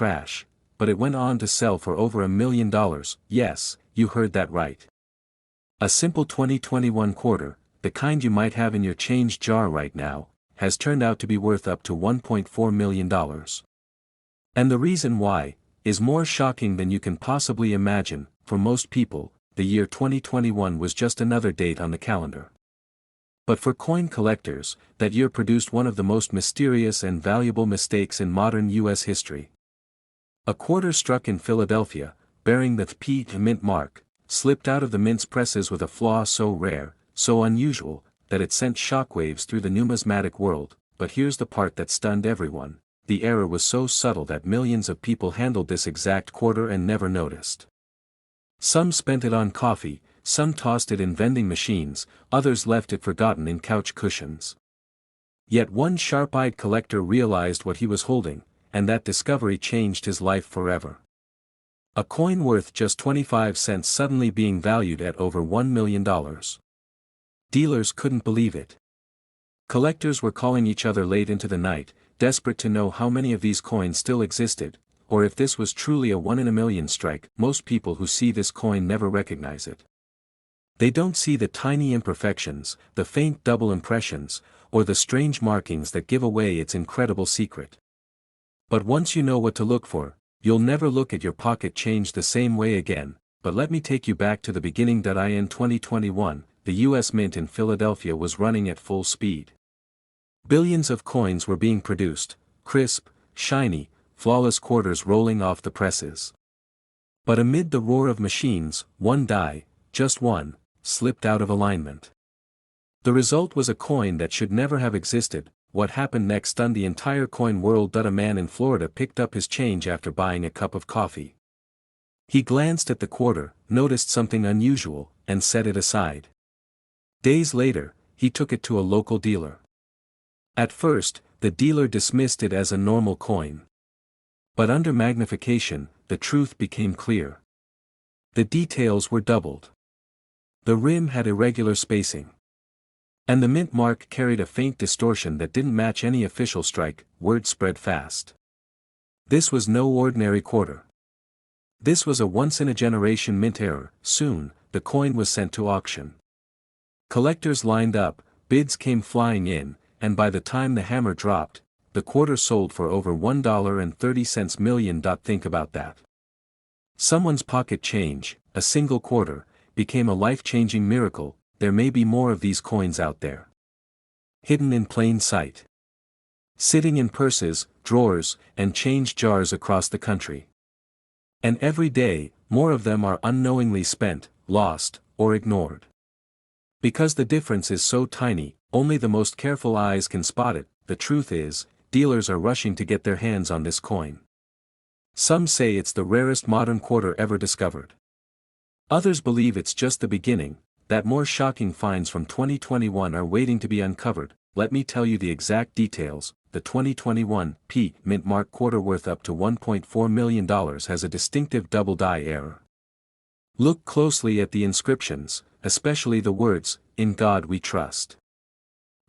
trash, but it went on to sell for over $1 million. Yes, you heard that right. A simple 2021 quarter, the kind you might have in your change jar right now, has turned out to be worth up to $1.4 million. And the reason why is more shocking than you can possibly imagine. For most people, the year 2021 was just another date on the calendar. But for coin collectors, that year produced one of the most mysterious and valuable mistakes in modern U.S. history. A quarter struck in Philadelphia, bearing the P mint mark, slipped out of the mint's presses with a flaw so rare, so unusual, that it sent shockwaves through the numismatic world. But here's the part that stunned everyone: the error was so subtle that millions of people handled this exact quarter and never noticed. Some spent it on coffee, some tossed it in vending machines, others left it forgotten in couch cushions. Yet one sharp-eyed collector realized what he was holding, and that discovery changed his life forever. A coin worth just 25 cents suddenly being valued at over $1 million. Dealers couldn't believe it. Collectors were calling each other late into the night, desperate to know how many of these coins still existed, or if this was truly a one-in-a-million strike. Most people who see this coin never recognize it. They don't see the tiny imperfections, the faint double impressions, or the strange markings that give away its incredible secret. But once you know what to look for, you'll never look at your pocket change the same way again. But let me take you back to the beginning. In 2021, the U.S. Mint in Philadelphia was running at full speed. Billions of coins were being produced, crisp, shiny, flawless quarters rolling off the presses. But amid the roar of machines, one die, just one, slipped out of alignment. The result was a coin that should never have existed. What happened next stunned the entire coin world. A man in Florida picked up his change after buying a cup of coffee. He glanced at the quarter, noticed something unusual, and set it aside. Days later, he took it to a local dealer. At first, the dealer dismissed it as a normal coin. But under magnification, the truth became clear. The details were doubled. The rim had irregular spacing. And the mint mark carried a faint distortion that didn't match any official strike. Word spread fast. This was no ordinary quarter. This was a once-in-a-generation mint error. Soon, the coin was sent to auction. Collectors lined up, bids came flying in, and by the time the hammer dropped, the quarter sold for over $1.30 million. Think about that. Someone's pocket change, a single quarter, became a life-changing miracle. There may be more of these coins out there. Hidden in plain sight. Sitting in purses, drawers, and change jars across the country. And every day, more of them are unknowingly spent, lost, or ignored. Because the difference is so tiny, only the most careful eyes can spot it. The truth is, dealers are rushing to get their hands on this coin. Some say it's the rarest modern quarter ever discovered. Others believe it's just the beginning, that more shocking finds from 2021 are waiting to be uncovered. Let me tell you the exact details. The 2021 P mint mark quarter worth up to $1.4 million has a distinctive double die error. Look closely at the inscriptions, especially the words, "In God We Trust."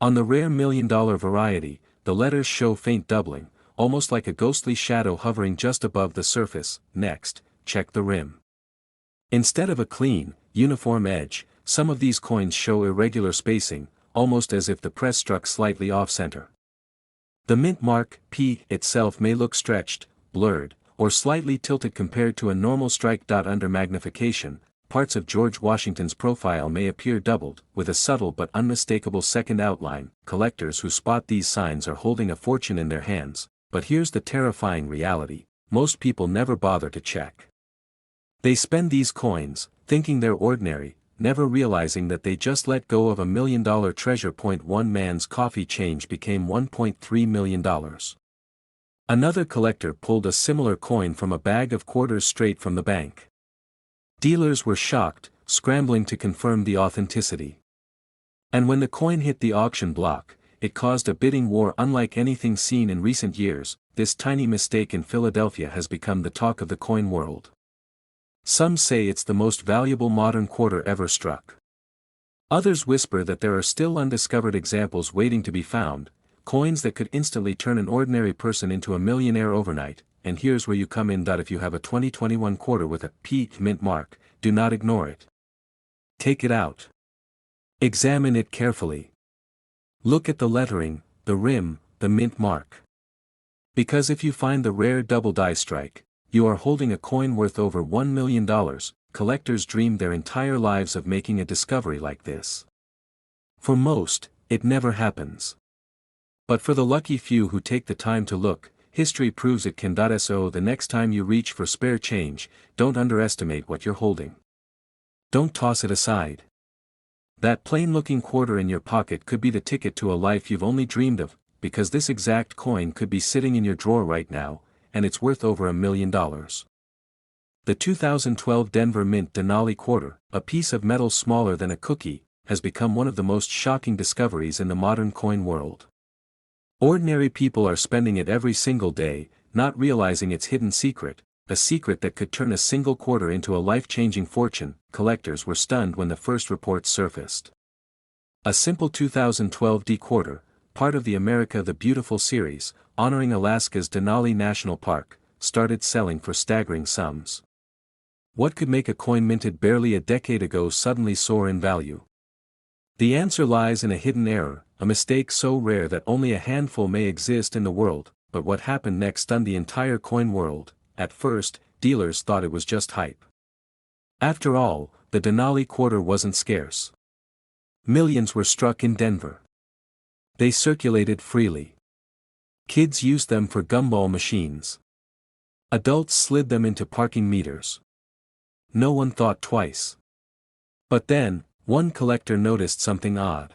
On the rare $1 million variety, the letters show faint doubling, almost like a ghostly shadow hovering just above the surface. Next, check the rim. Instead of a clean, uniform edge, some of these coins show irregular spacing, almost as if the press struck slightly off-center. The mint mark, P, itself may look stretched, blurred, or slightly tilted compared to a normal strike. Under magnification, parts of George Washington's profile may appear doubled, with a subtle but unmistakable second outline. Collectors who spot these signs are holding a fortune in their hands. But here's the terrifying reality: most people never bother to check. They spend these coins, thinking they're ordinary, never realizing that they just let go of $1 million treasure. One man's coffee change became $1.3 million. Another collector pulled a similar coin from a bag of quarters straight from the bank. Dealers were shocked, scrambling to confirm the authenticity. And when the coin hit the auction block, it caused a bidding war unlike anything seen in recent years. This tiny mistake in Philadelphia has become the talk of the coin world. Some say it's the most valuable modern quarter ever struck. Others whisper that there are still undiscovered examples waiting to be found, coins that could instantly turn an ordinary person into a millionaire overnight. and here's where you come in. If you have a 2021 quarter with a P mint mark, do not ignore it. Take it out. Examine it carefully. Look at the lettering, the rim, the mint mark. Because if you find the rare double die strike, you are holding a coin worth over $1 million. Collectors dream their entire lives of making a discovery like this. For most, it never happens. But for the lucky few who take the time to look, history proves it can. So the next time you reach for spare change, don't underestimate what you're holding. Don't toss it aside. That plain-looking quarter in your pocket could be the ticket to a life you've only dreamed of, because this exact coin could be sitting in your drawer right now, and it's worth over $1 million. The 2012 Denver Mint Denali quarter, a piece of metal smaller than a cookie, has become one of the most shocking discoveries in the modern coin world. Ordinary people are spending it every single day, not realizing its hidden secret, a secret that could turn a single quarter into a life-changing fortune. Collectors were stunned when the first reports surfaced. A simple 2012 D quarter, part of the America the Beautiful series, honoring Alaska's Denali National Park, started selling for staggering sums. What could make a coin minted barely a decade ago suddenly soar in value? The answer lies in a hidden error, a mistake so rare that only a handful may exist in the world. But what happened next stunned the entire coin world. At first, dealers thought it was just hype. After all, the Denali quarter wasn't scarce. Millions were struck in Denver. They circulated freely. Kids used them for gumball machines. Adults slid them into parking meters. No one thought twice. But then, one collector noticed something odd.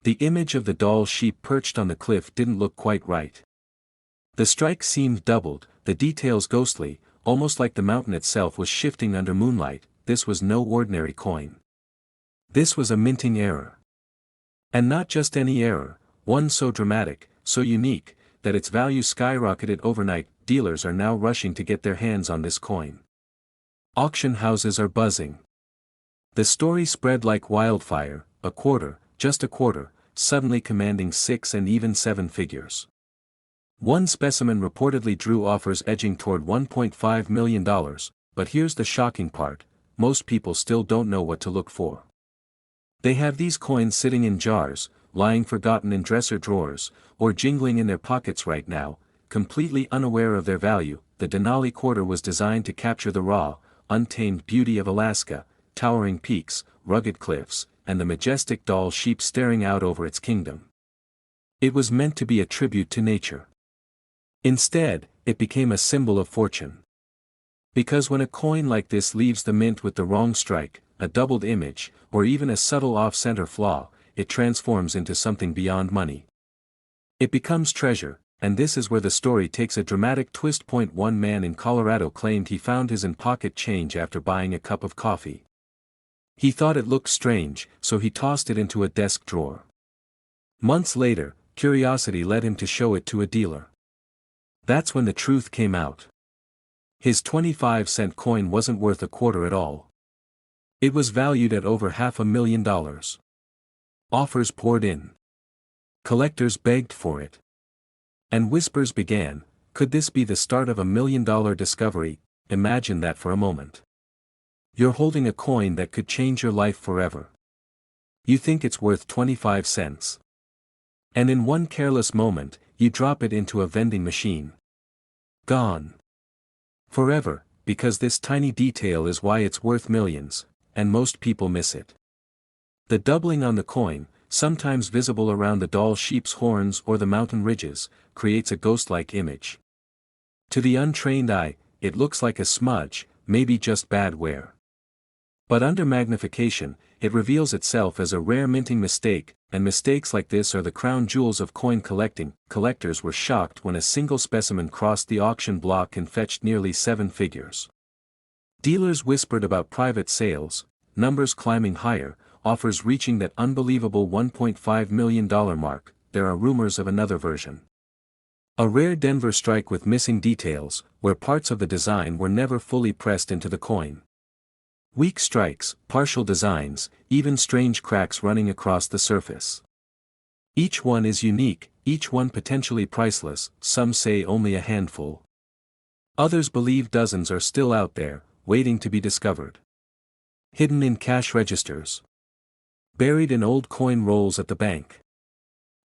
The image of the doll sheep perched on the cliff didn't look quite right. The strike seemed doubled, the details ghostly, almost like the mountain itself was shifting under moonlight. This was no ordinary coin. This was a minting error. And not just any error, one so dramatic, so unique, that its value skyrocketed overnight. Dealers are now rushing to get their hands on this coin. Auction houses are buzzing. The story spread like wildfire, a quarter, just a quarter, suddenly commanding 6 and even 7 figures. One specimen reportedly drew offers edging toward $1.5 million, but here's the shocking part: most people still don't know what to look for. They have these coins sitting in jars, lying forgotten in dresser drawers, or jingling in their pockets right now, completely unaware of their value. The Denali quarter was designed to capture the raw, untamed beauty of Alaska, towering peaks, rugged cliffs, and the majestic doll sheep staring out over its kingdom. It was meant to be a tribute to nature. Instead, it became a symbol of fortune. Because when a coin like this leaves the mint with the wrong strike, a doubled image, or even a subtle off-center flaw, it transforms into something beyond money. It becomes treasure, and this is where the story takes a dramatic twist. One man in Colorado claimed he found his in-pocket change after buying a cup of coffee. He thought it looked strange, so he tossed it into a desk drawer. Months later, curiosity led him to show it to a dealer. That's when the truth came out. His 25-cent coin wasn't worth a quarter at all. It was valued at over $500,000. Offers poured in. Collectors begged for it. And whispers began: could this be the start of $1 million discovery? Imagine that for a moment. You're holding a coin that could change your life forever. You think it's worth 25 cents. And in one careless moment, you drop it into a vending machine. Gone. Forever, because this tiny detail is why it's worth millions, and most people miss it. The doubling on the coin, sometimes visible around the doll sheep's horns or the mountain ridges, creates a ghost-like image. To the untrained eye, it looks like a smudge, maybe just bad wear. But under magnification, it reveals itself as a rare minting mistake, and mistakes like this are the crown jewels of coin collecting. Collectors were shocked when a single specimen crossed the auction block and fetched nearly 7 figures. Dealers whispered about private sales, numbers climbing higher, offers reaching that unbelievable $1.5 million mark. There are rumors of another version. A rare Denver strike with missing details, where parts of the design were never fully pressed into the coin. Weak strikes, partial designs, even strange cracks running across the surface. Each one is unique, each one potentially priceless. Some say only a handful. Others believe dozens are still out there, waiting to be discovered. Hidden in cash registers. Buried in old coin rolls at the bank.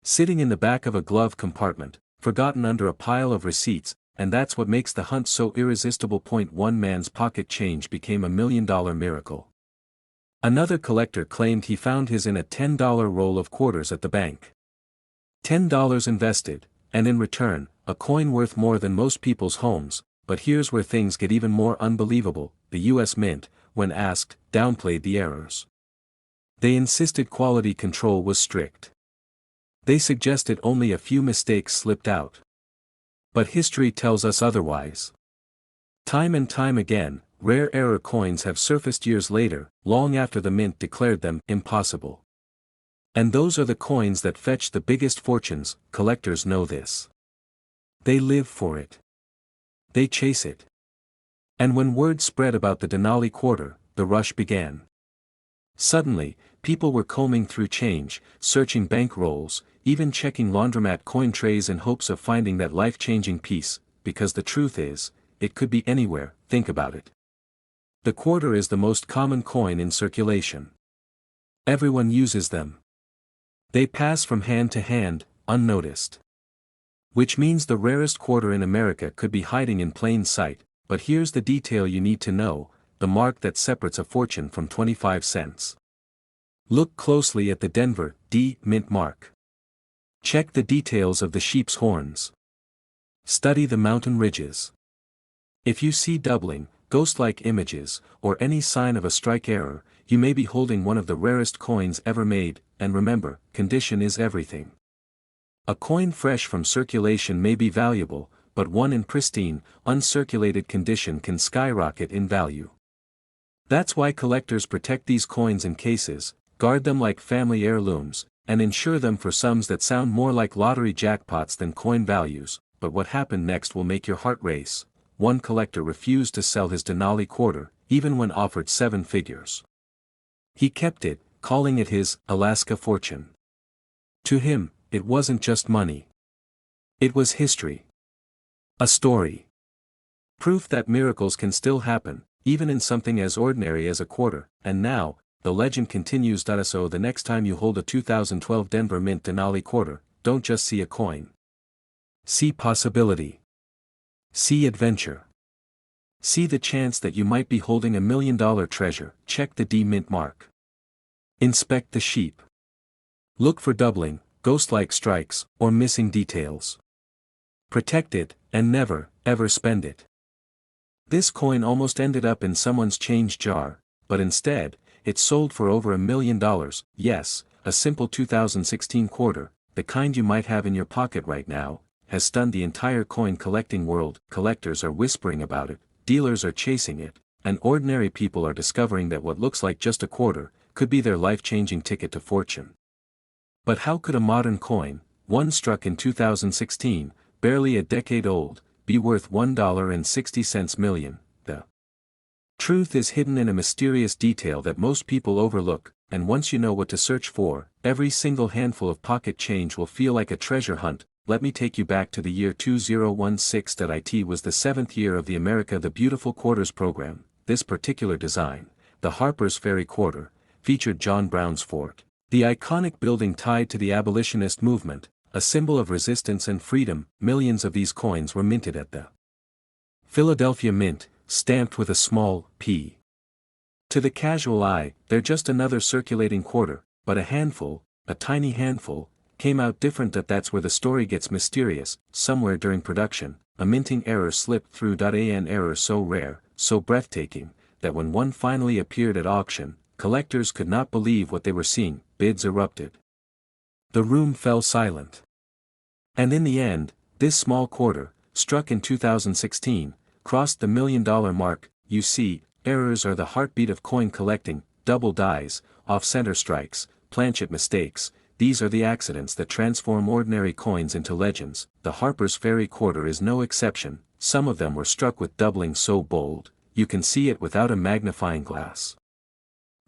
Sitting in the back of a glove compartment, forgotten under a pile of receipts, and that's what makes the hunt so irresistible. One man's pocket change became $1 million miracle. Another collector claimed he found his in a $10 roll of quarters at the bank. $10 invested, and in return, a coin worth more than most people's homes. But here's where things get even more unbelievable. The U.S. Mint, when asked, downplayed the errors. They insisted quality control was strict. They suggested only a few mistakes slipped out. But history tells us otherwise. Time and time again, rare error coins have surfaced years later, long after the mint declared them impossible. And those are the coins that fetch the biggest fortunes. Collectors know this. They live for it. They chase it. And when word spread about the Denali quarter, the rush began. Suddenly, people were combing through change, searching bank rolls, even checking laundromat coin trays in hopes of finding that life-changing piece, because the truth is, it could be anywhere. Think about it. The quarter is the most common coin in circulation. Everyone uses them. They pass from hand to hand, unnoticed. Which means the rarest quarter in America could be hiding in plain sight. But here's the detail you need to know, the mark that separates a fortune from 25 cents. Look closely at the Denver D Mint mark. Check the details of the sheep's horns. Study the mountain ridges. If you see doubling, ghost-like images, or any sign of a strike error, you may be holding one of the rarest coins ever made. And remember, condition is everything. A coin fresh from circulation may be valuable, but one in pristine, uncirculated condition can skyrocket in value. That's why collectors protect these coins in cases, guard them like family heirlooms, and insure them for sums that sound more like lottery jackpots than coin values. But what happened next will make your heart race. One collector refused to sell his Denali quarter, even when offered 7 figures. He kept it, calling it his Alaska fortune. To him, it wasn't just money. It was history. A story. Proof that miracles can still happen, even in something as ordinary as a quarter. And now, the legend continues. So the next time you hold a 2012 Denver Mint Denali quarter, don't just see a coin. See possibility. See adventure. See the chance that you might be holding $1 million treasure. Check the D Mint mark. Inspect the sheep. Look for doubling, ghost-like strikes, or missing details. Protect it, and never, ever spend it. This coin almost ended up in someone's change jar, but instead, it sold for over $1 million. Yes, a simple 2016 quarter, the kind you might have in your pocket right now, has stunned the entire coin collecting world. Collectors are whispering about it, dealers are chasing it, and ordinary people are discovering that what looks like just a quarter, could be their life-changing ticket to fortune. But how could a modern coin, one struck in 2016, barely a decade old, be worth $1.60 million? The truth is hidden in a mysterious detail that most people overlook, and once you know what to search for, every single handful of pocket change will feel like a treasure hunt. Let me take you back to the year 2016. It was the 7th year of the America the Beautiful Quarters program. This particular design, the Harper's Ferry Quarter, featured John Brown's fort, the iconic building tied to the abolitionist movement, a symbol of resistance and freedom. Millions of these coins were minted at the Philadelphia Mint, stamped with a small p. To the casual eye, they're just another circulating quarter, but a handful, a tiny handful, came out different. That's where the story gets mysterious. Somewhere during production, a minting error slipped through. An error so rare, so breathtaking, that when one finally appeared at auction, collectors could not believe what they were seeing. Bids erupted. The room fell silent. And in the end, this small quarter, struck in 2016, crossed the $1 million mark. You see, errors are the heartbeat of coin collecting. Double dies, off-center strikes, planchet mistakes. These are the accidents that transform ordinary coins into legends. The Harper's Ferry Quarter is no exception. Some of them were struck with doubling so bold, you can see it without a magnifying glass.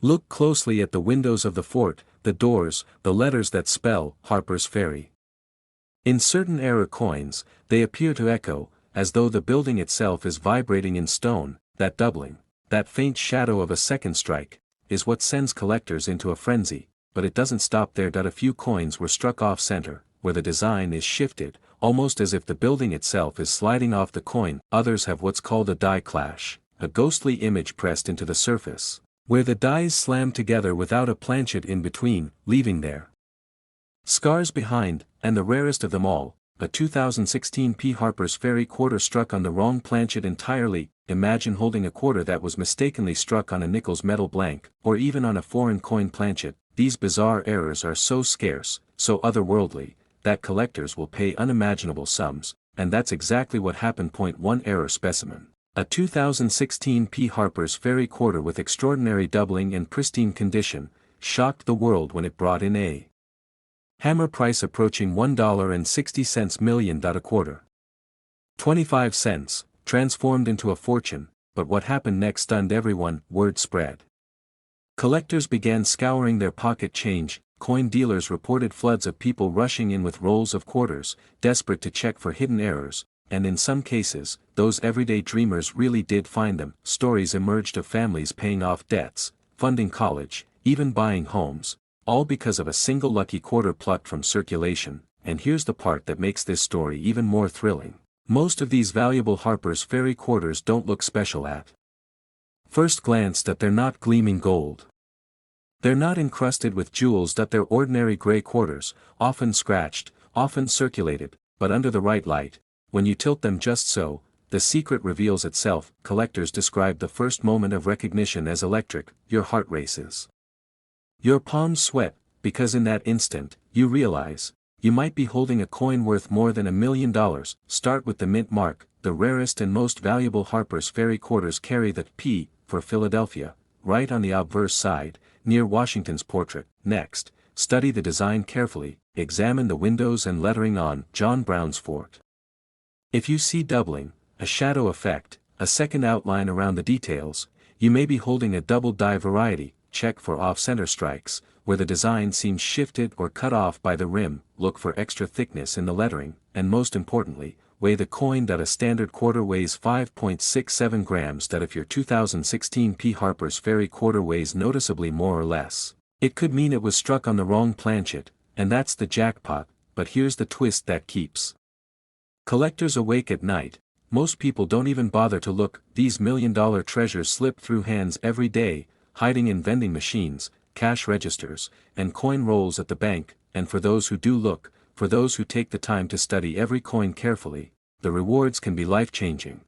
Look closely at the windows of the fort, the doors, the letters that spell Harper's Ferry. In certain error coins, they appear to echo, as though the building itself is vibrating in stone. That doubling, that faint shadow of a second strike, is what sends collectors into a frenzy, but it doesn't stop there. A few coins were struck off center, where the design is shifted, almost as if the building itself is sliding off the coin. Others have what's called a die clash, a ghostly image pressed into the surface, where the dies slam together without a planchet in between, leaving their scars behind. And the rarest of them all, a 2016 P. Harper's Ferry quarter struck on the wrong planchet entirely. Imagine holding a quarter that was mistakenly struck on a nickel's metal blank, or even on a foreign coin planchet. These bizarre errors are so scarce, so otherworldly, that collectors will pay unimaginable sums, and that's exactly what happened. Point 1 Error specimen. A 2016 P. Harper's Ferry quarter with extraordinary doubling and pristine condition, shocked the world when it brought in a hammer price approaching $1.60 million. A quarter, 25 cents, transformed into a fortune. But what happened next stunned everyone. Word spread. Collectors began scouring their pocket change. Coin dealers reported floods of people rushing in with rolls of quarters, desperate to check for hidden errors, and in some cases, those everyday dreamers really did find them. Stories emerged of families paying off debts, funding college, even buying homes, all because of a single lucky quarter plucked from circulation. And here's the part that makes this story even more thrilling. Most of these valuable Harper's Ferry quarters don't look special at first glance. That they're not gleaming gold. They're not encrusted with jewels. That they're ordinary gray quarters, often scratched, often circulated, but under the right light, when you tilt them just so, the secret reveals itself. Collectors describe the first moment of recognition as electric. Your heart races. Your palms sweat, because in that instant, you realize, you might be holding a coin worth more than $1 million. Start with the mint mark. The rarest and most valuable Harper's Ferry quarters carry the P for Philadelphia, right on the obverse side, near Washington's portrait. Next, study the design carefully. Examine the windows and lettering on John Brown's fort. If you see doubling, a shadow effect, a second outline around the details, you may be holding a double die variety. Check for off-center strikes, where the design seems shifted or cut off by the rim. Look for extra thickness in the lettering, and most importantly, weigh the coin. A standard quarter weighs 5.67 grams. If your 2016 P. Harper's Ferry quarter weighs noticeably more or less, it could mean it was struck on the wrong planchet, and that's the jackpot. But here's the twist that keeps collectors awake at night. Most people don't even bother to look. These million-dollar treasures slip through hands every day, hiding in vending machines, cash registers, and coin rolls at the bank. And for those who do look, for those who take the time to study every coin carefully, the rewards can be life-changing.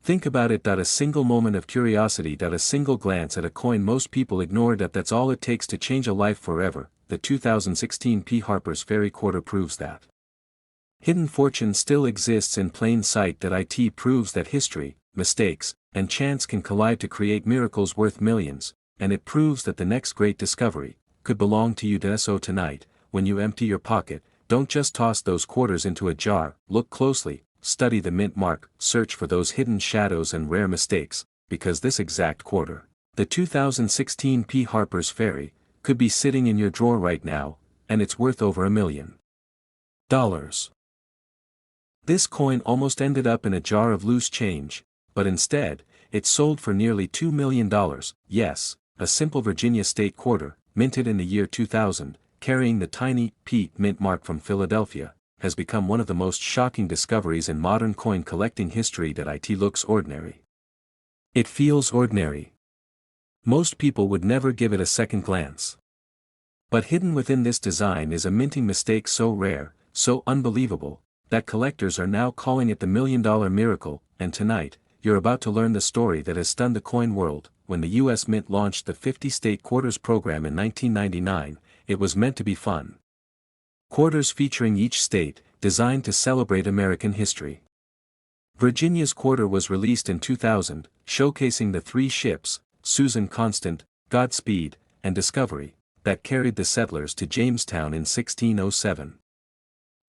Think about it. A single moment of curiosity. A single glance at a coin most people ignore. That's all it takes to change a life forever. The 2016 P. Harper's Ferry quarter proves that hidden fortune still exists in plain sight. It proves that history, mistakes, and chance can collide to create miracles worth millions, and it proves that the next great discovery could belong to you. So tonight, when you empty your pocket, don't just toss those quarters into a jar. Look closely, study the mint mark, search for those hidden shadows and rare mistakes, because this exact quarter, the 2016 P. Harper's Ferry, could be sitting in your drawer right now, and it's worth over $1 million. This coin almost ended up in a jar of loose change, but instead, it sold for nearly $2 million. Yes, a simple Virginia state quarter, minted in the year 2000, carrying the tiny P mint mark from Philadelphia, has become one of the most shocking discoveries in modern coin collecting history. It looks ordinary. It feels ordinary. Most people would never give it a second glance. But hidden within this design is a minting mistake so rare, so unbelievable, that collectors are now calling it the $1 million miracle. And tonight, you're about to learn the story that has stunned the coin world. When the U.S. Mint launched the 50-state quarters program in 1999, it was meant to be fun. Quarters featuring each state, designed to celebrate American history. Virginia's quarter was released in 2000, showcasing the three ships, Susan Constant, Godspeed, and Discovery, that carried the settlers to Jamestown in 1607.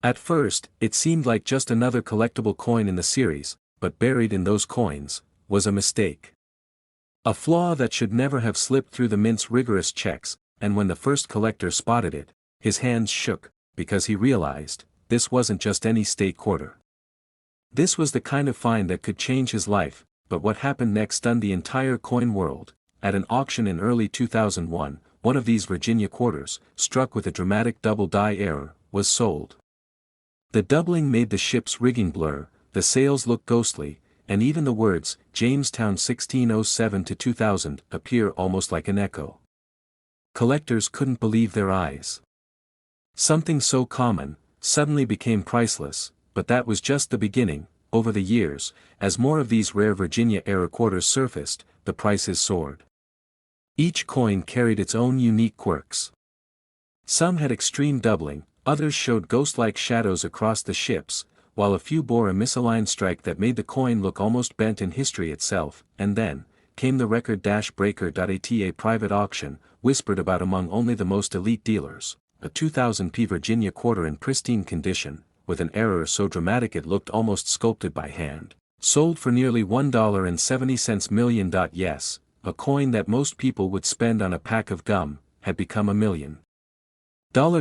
At first, it seemed like just another collectible coin in the series, but buried in those coins was a mistake. A flaw that should never have slipped through the mint's rigorous checks. And when the first collector spotted it, his hands shook, because he realized, this wasn't just any state quarter. This was the kind of find that could change his life, but what happened next stunned the entire coin world. At an auction in early 2001, one of these Virginia quarters, struck with a dramatic double die error, was sold. The doubling made the ship's rigging blur, the sails look ghostly, and even the words, Jamestown 1607-2000, appear almost like an echo. Collectors couldn't believe their eyes. Something so common, suddenly became priceless, but that was just the beginning. Over the years, as more of these rare Virginia-era quarters surfaced, the prices soared. Each coin carried its own unique quirks. Some had extreme doubling, others showed ghost-like shadows across the ships, while a few bore a misaligned strike that made the coin look almost bent in history itself. And then came the record-breaker. At a private auction, whispered about among only the most elite dealers, a 2000p Virginia quarter in pristine condition, with an error so dramatic it looked almost sculpted by hand, sold for nearly $1.70 million. Yes, a coin that most people would spend on a pack of gum, had become a $1 million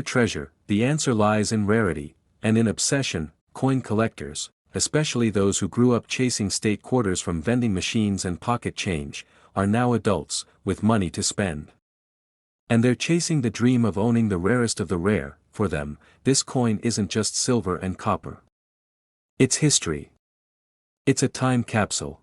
treasure. The answer lies in rarity, and in obsession. Coin collectors, especially those who grew up chasing state quarters from vending machines and pocket change, are now adults, with money to spend. And they're chasing the dream of owning the rarest of the rare. For them, this coin isn't just silver and copper. It's history. It's a time capsule.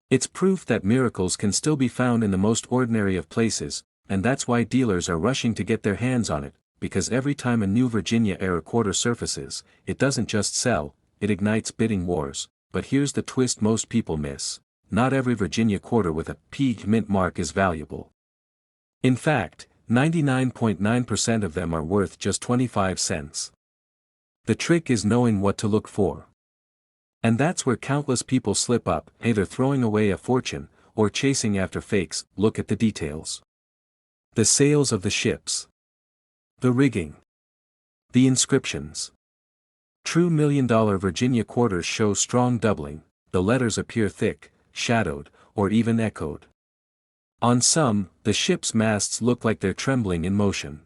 It's proof that miracles can still be found in the most ordinary of places, and that's why dealers are rushing to get their hands on it, because every time a new Virginia-era quarter surfaces, it doesn't just sell, it ignites bidding wars. But here's the twist most people miss: not every Virginia quarter with a P mint mark is valuable. In fact, 99.9% of them are worth just 25 cents. The trick is knowing what to look for. And that's where countless people slip up, either throwing away a fortune, or chasing after fakes. Look at the details. The sails of the ships. The rigging. The inscriptions. True $1 million Virginia quarters show strong doubling, the letters appear thick, shadowed, or even echoed. On some, the ship's masts look like they're trembling in motion.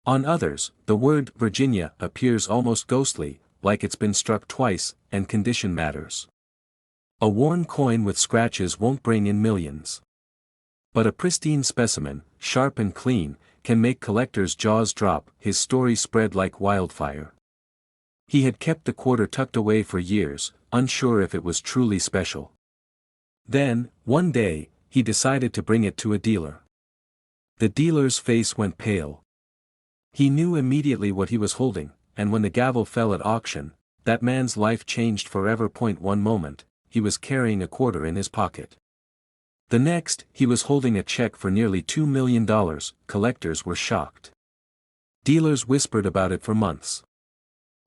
On others, the word Virginia appears almost ghostly, like it's been struck twice, and condition matters. A worn coin with scratches won't bring in millions. But a pristine specimen, sharp and clean, can make collectors' jaws drop. His story spread like wildfire. He had kept the quarter tucked away for years, unsure if it was truly special. Then, one day, he decided to bring it to a dealer. The dealer's face went pale. He knew immediately what he was holding, and when the gavel fell at auction, that man's life changed forever. One moment, he was carrying a quarter in his pocket. The next, he was holding a check for nearly $2 million. Collectors were shocked. Dealers whispered about it for months.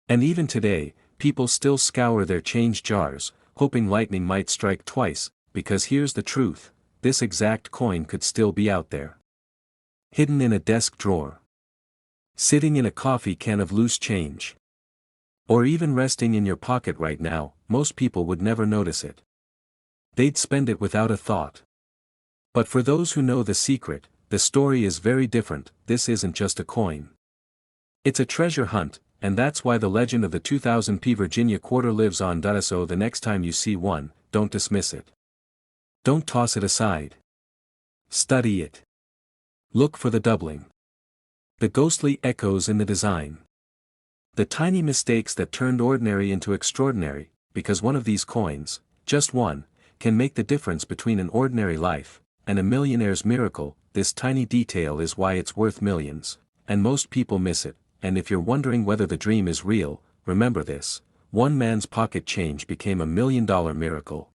And even today, people still scour their change jars, hoping lightning might strike twice, because here's the truth: this exact coin could still be out there. Hidden in a desk drawer. Sitting in a coffee can of loose change. Or even resting in your pocket right now. Most people would never notice it. They'd spend it without a thought. But for those who know the secret, the story is very different. This isn't just a coin. It's a treasure hunt, and that's why the legend of the 2000p Virginia quarter lives on. So the next time you see one, don't dismiss it. Don't toss it aside. Study it. Look for the doubling. The ghostly echoes in the design. The tiny mistakes that turned ordinary into extraordinary, because one of these coins, just one, can make the difference between an ordinary life and a millionaire's miracle. This tiny detail is why it's worth millions, and most people miss it. And if you're wondering whether the dream is real, remember this: one man's pocket change became a $1 million miracle.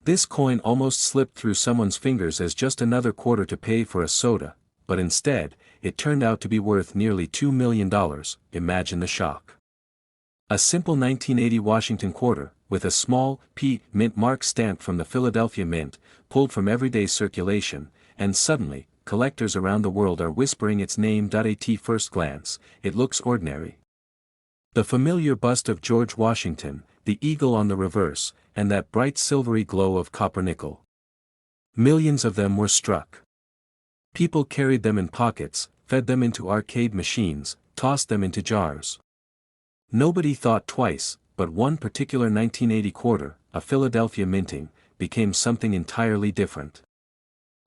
This coin almost slipped through someone's fingers as just another quarter to pay for a soda, but instead, it turned out to be worth nearly $2 million. Imagine the shock. A simple 1980 Washington quarter, with a small P mint mark stamped from the Philadelphia Mint, pulled from everyday circulation, and suddenly, collectors around the world are whispering its name. At first glance, it looks ordinary. The familiar bust of George Washington, the eagle on the reverse, and that bright silvery glow of copper nickel. Millions of them were struck. People carried them in pockets, fed them into arcade machines, tossed them into jars. Nobody thought twice, but one particular 1980 quarter, a Philadelphia minting, became something entirely different.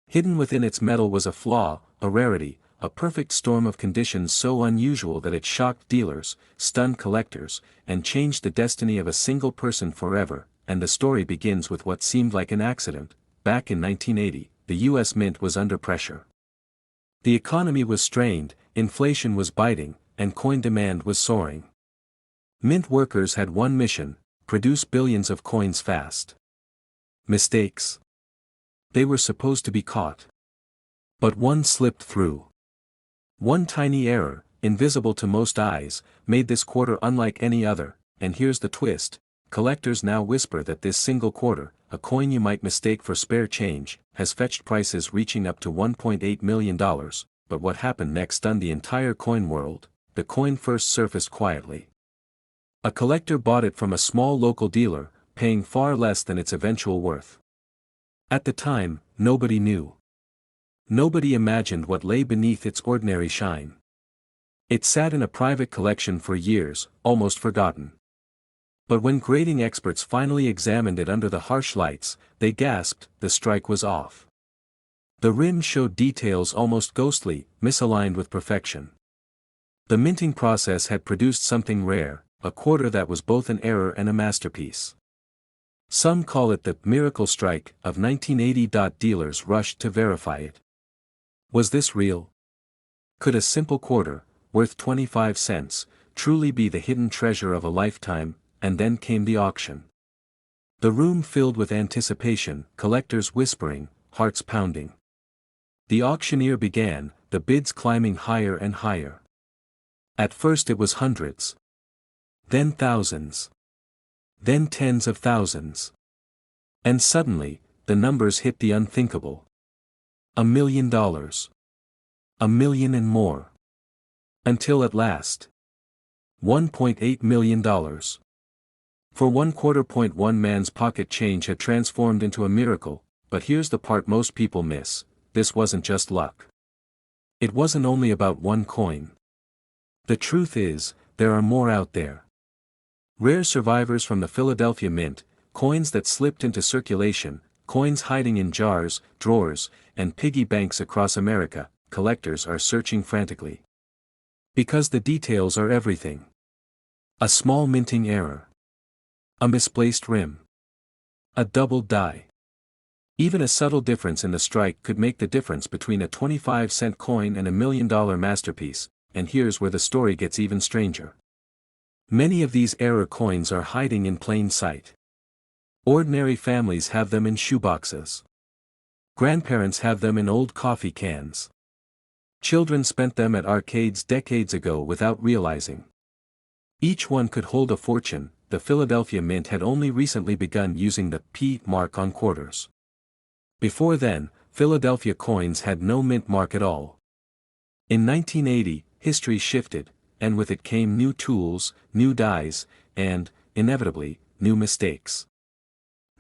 Hidden within its metal was a flaw, a rarity, a perfect storm of conditions so unusual that it shocked dealers, stunned collectors, and changed the destiny of a single person forever. And the story begins with what seemed like an accident. Back in 1980, the U.S. Mint was under pressure. The economy was strained, inflation was biting, and coin demand was soaring. Mint workers had one mission: produce billions of coins fast. Mistakes. They were supposed to be caught. But one slipped through. One tiny error, invisible to most eyes, made this quarter unlike any other. And here's the twist: collectors now whisper that this single quarter, a coin you might mistake for spare change, has fetched prices reaching up to $1.8 million. But what happened next stunned the entire coin world. The coin first surfaced quietly. A collector bought it from a small local dealer, paying far less than its eventual worth. At the time, nobody knew. Nobody imagined what lay beneath its ordinary shine. It sat in a private collection for years, almost forgotten. But when grading experts finally examined it under the harsh lights, they gasped: the strike was off. The rim showed details almost ghostly, misaligned with perfection. The minting process had produced something rare, a quarter that was both an error and a masterpiece. Some call it the miracle strike of 1980. Dealers rushed to verify it. Was this real? Could a simple quarter, worth 25 cents, truly be the hidden treasure of a lifetime? And then came the auction. The room filled with anticipation, collectors whispering, hearts pounding. The auctioneer began, the bids climbing higher and higher. At first it was hundreds. Then thousands. Then tens of thousands. And suddenly, the numbers hit the unthinkable. $1 million. $1 million and more. Until at last. $1.8 million. For one quarter, one man's pocket change had transformed into a miracle. But here's the part most people miss: this wasn't just luck. It wasn't only about one coin. The truth is, there are more out there. Rare survivors from the Philadelphia Mint, coins that slipped into circulation, coins hiding in jars, drawers, and piggy banks across America. Collectors are searching frantically. Because the details are everything. A small minting error. A misplaced rim. A doubled die. Even a subtle difference in the strike could make the difference between a 25-cent coin and $1 million masterpiece. And here's where the story gets even stranger. Many of these error coins are hiding in plain sight. Ordinary families have them in shoeboxes. Grandparents have them in old coffee cans. Children spent them at arcades decades ago without realizing. Each one could hold a fortune. The Philadelphia Mint had only recently begun using the P mark on quarters. Before then, Philadelphia coins had no mint mark at all. In 1980, history shifted, and with it came new tools, new dies, and, inevitably, new mistakes.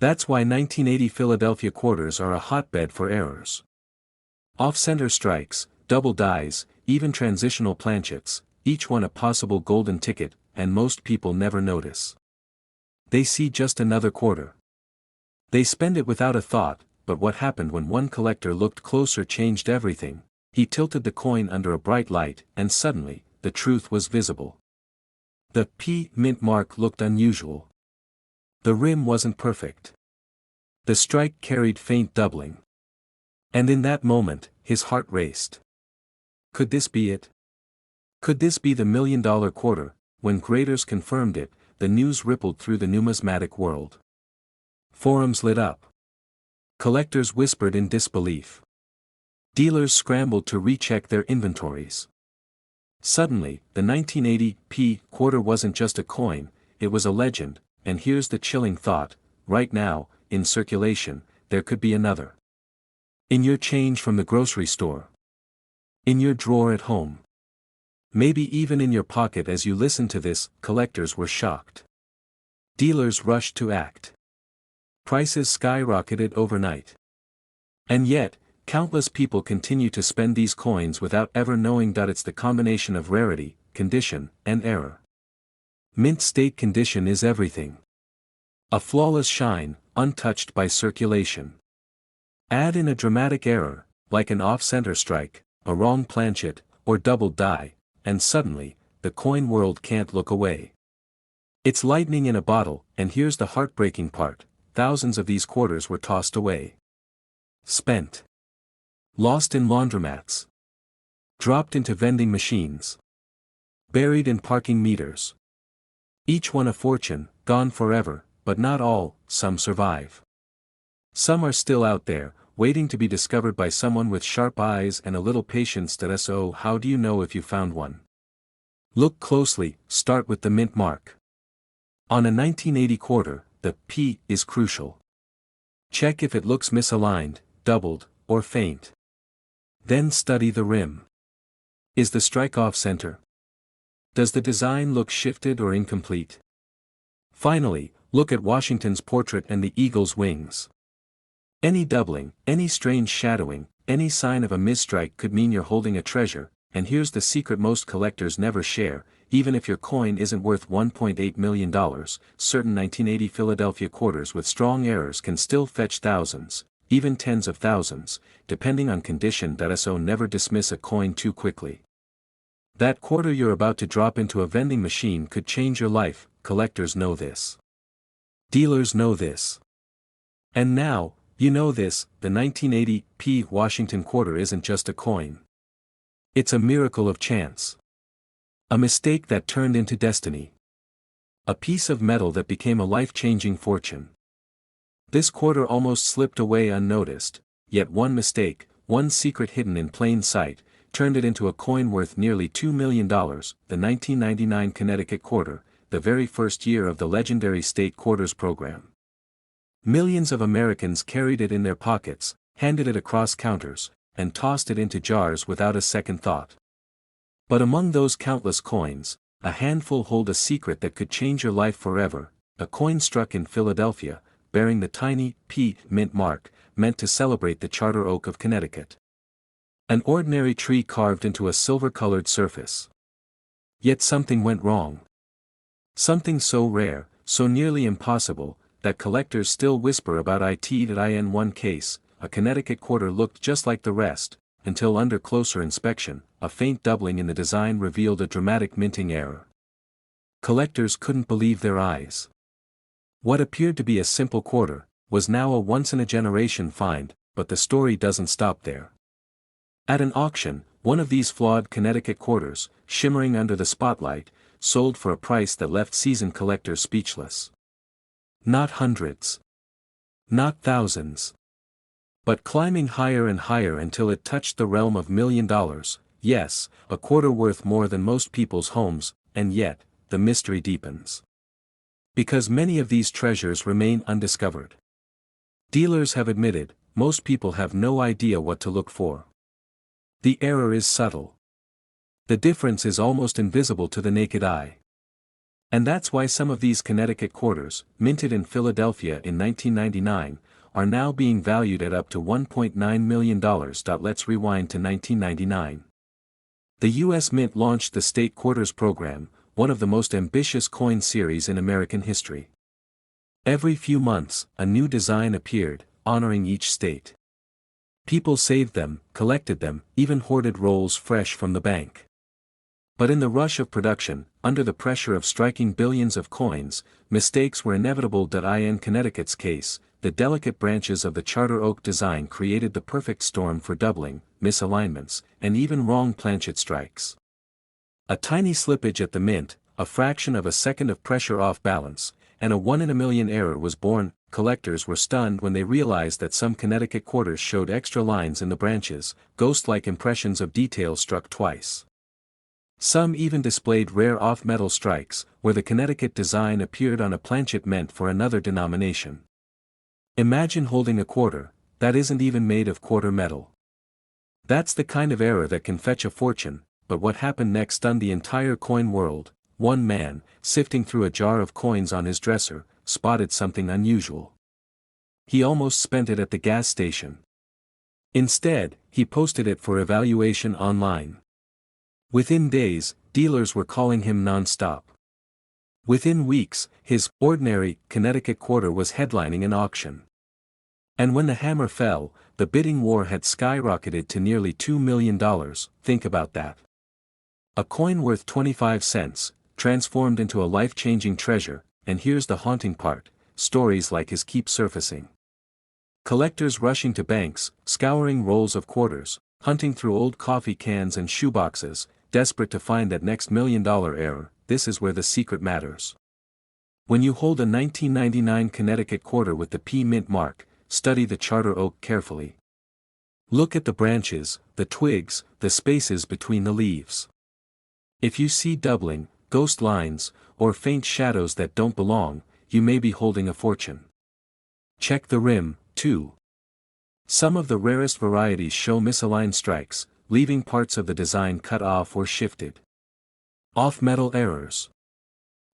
That's why 1980 Philadelphia quarters are a hotbed for errors. Off-center strikes, double dies, even transitional planchets, each one a possible golden ticket, and most people never notice. They see just another quarter. They spend it without a thought. But what happened when one collector looked closer changed everything. He tilted the coin under a bright light, and suddenly, the truth was visible. The P mint mark looked unusual. The rim wasn't perfect. The strike carried faint doubling. And in that moment, his heart raced. Could this be it? Could this be the $1 million quarter? When graders confirmed it, the news rippled through the numismatic world. Forums lit up. Collectors whispered in disbelief. Dealers scrambled to recheck their inventories. Suddenly, the 1980 P quarter wasn't just a coin, it was a legend. And here's the chilling thought: right now, in circulation, there could be another. In your change from the grocery store. In your drawer at home. Maybe even in your pocket. As you listen to this, collectors were shocked. Dealers rushed to act. Prices skyrocketed overnight. And yet, countless people continue to spend these coins without ever knowing that it's the combination of rarity, condition, and error. Mint state condition is everything. A flawless shine, untouched by circulation. Add in a dramatic error, like an off-center strike, a wrong planchet, or doubled die, and suddenly, the coin world can't look away. It's lightning in a bottle, and here's the heartbreaking part: thousands of these quarters were tossed away. Spent. Lost in laundromats. Dropped into vending machines. Buried in parking meters. Each one a fortune, gone forever, but not all. Some survive. Some are still out there, waiting to be discovered by someone with sharp eyes and a little patience. So how do you know if you found one? Look closely. Start with the mint mark. On a 1980 quarter, the P is crucial. Check if it looks misaligned, doubled, or faint. Then study the rim. Is the strike off center? Does the design look shifted or incomplete? Finally, look at Washington's portrait and the eagle's wings. Any doubling, any strange shadowing, any sign of a misstrike could mean you're holding a treasure. And here's the secret most collectors never share: even if your coin isn't worth $1.8 million, certain 1980 Philadelphia quarters with strong errors can still fetch thousands, even tens of thousands, depending on condition. So never dismiss a coin too quickly. That quarter you're about to drop into a vending machine could change your life. Collectors know this. Dealers know this. And now, you know this: the 1980 P Washington quarter isn't just a coin. It's a miracle of chance. A mistake that turned into destiny. A piece of metal that became a life-changing fortune. This quarter almost slipped away unnoticed, yet one mistake, one secret hidden in plain sight, turned it into a coin worth nearly $2 million, the 1999 Connecticut quarter, the very first year of the legendary state quarters program. Millions of Americans carried it in their pockets, handed it across counters, and tossed it into jars without a second thought. But among those countless coins, a handful hold a secret that could change your life forever: a coin struck in Philadelphia, bearing the tiny P mint mark, meant to celebrate the charter oak of Connecticut. An ordinary tree carved into a silver-colored surface. Yet something went wrong. Something so rare, so nearly impossible, that collectors still whisper about it. In one case, a Connecticut quarter looked just like the rest, until under closer inspection, a faint doubling in the design revealed a dramatic minting error. Collectors couldn't believe their eyes. What appeared to be a simple quarter, was now a once-in-a-generation find. But the story doesn't stop there. At an auction, one of these flawed Connecticut quarters, shimmering under the spotlight, sold for a price that left seasoned collectors speechless. Not hundreds. Not thousands. But climbing higher and higher until it touched the realm of $1 million, yes, a quarter worth more than most people's homes. And yet, the mystery deepens. Because many of these treasures remain undiscovered. Dealers have admitted, most people have no idea what to look for. The error is subtle. The difference is almost invisible to the naked eye. And that's why some of these Connecticut quarters, minted in Philadelphia in 1999, are now being valued at up to $1.9 million. Let's rewind to 1999. The U.S. Mint launched the State Quarters program, one of the most ambitious coin series in American history. Every few months, a new design appeared, honoring each state. People saved them, collected them, even hoarded rolls fresh from the bank. But in the rush of production, under the pressure of striking billions of coins, mistakes were inevitable. In Connecticut's case, the delicate branches of the charter oak design created the perfect storm for doubling, misalignments, and even wrong planchet strikes. A tiny slippage at the mint, a fraction of a second of pressure off balance, and a 1 in a million error was born. Collectors were stunned when they realized that some Connecticut quarters showed extra lines in the branches, ghost-like impressions of detail struck twice. Some even displayed rare off-metal strikes, where the Connecticut design appeared on a planchet meant for another denomination. Imagine holding a quarter that isn't even made of quarter metal. That's the kind of error that can fetch a fortune. But what happened next stunned the entire coin world. One man, sifting through a jar of coins on his dresser, spotted something unusual. He almost spent it at the gas station. Instead, he posted it for evaluation online. Within days, dealers were calling him non-stop. Within weeks, his ordinary Connecticut quarter was headlining an auction. And when the hammer fell, the bidding war had skyrocketed to nearly $2 million. Think about that. A coin worth 25 cents, transformed into a life-changing treasure, and here's the haunting part, stories like his keep surfacing. Collectors rushing to banks, scouring rolls of quarters, hunting through old coffee cans and shoeboxes, desperate to find that next $1 million heir. This is where the secret matters. When you hold a 1999 Connecticut quarter with the P mint mark, study the charter oak carefully. Look at the branches, the twigs, the spaces between the leaves. If you see doubling, ghost lines, or faint shadows that don't belong, you may be holding a fortune. Check the rim, too. Some of the rarest varieties show misaligned strikes, leaving parts of the design cut off or shifted. Off-metal errors.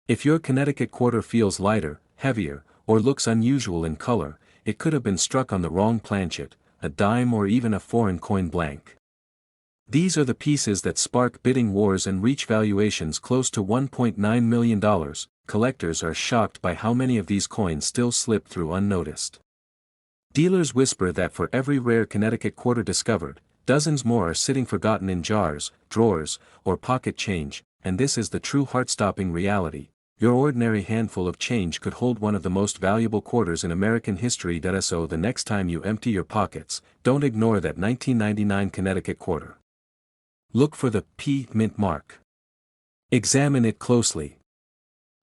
If your Connecticut quarter feels lighter, heavier, or looks unusual in color, it could have been struck on the wrong planchet, a dime or even a foreign coin blank. These are the pieces that spark bidding wars and reach valuations close to $1.9 million. Collectors are shocked by how many of these coins still slip through unnoticed. Dealers whisper that for every rare Connecticut quarter discovered, dozens more are sitting forgotten in jars, drawers, or pocket change, and this is the true heart-stopping reality. Your ordinary handful of change could hold one of the most valuable quarters in American history. So the next time you empty your pockets, don't ignore that 1999 Connecticut quarter. Look for the P mint mark. Examine it closely.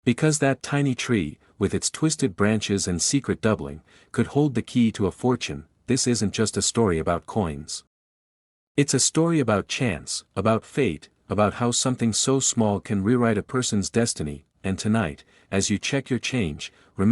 Because that tiny tree, with its twisted branches and secret doubling, could hold the key to a fortune. This isn't just a story about coins. It's a story about chance, about fate, about how something so small can rewrite a person's destiny. And tonight, as you check your change, remember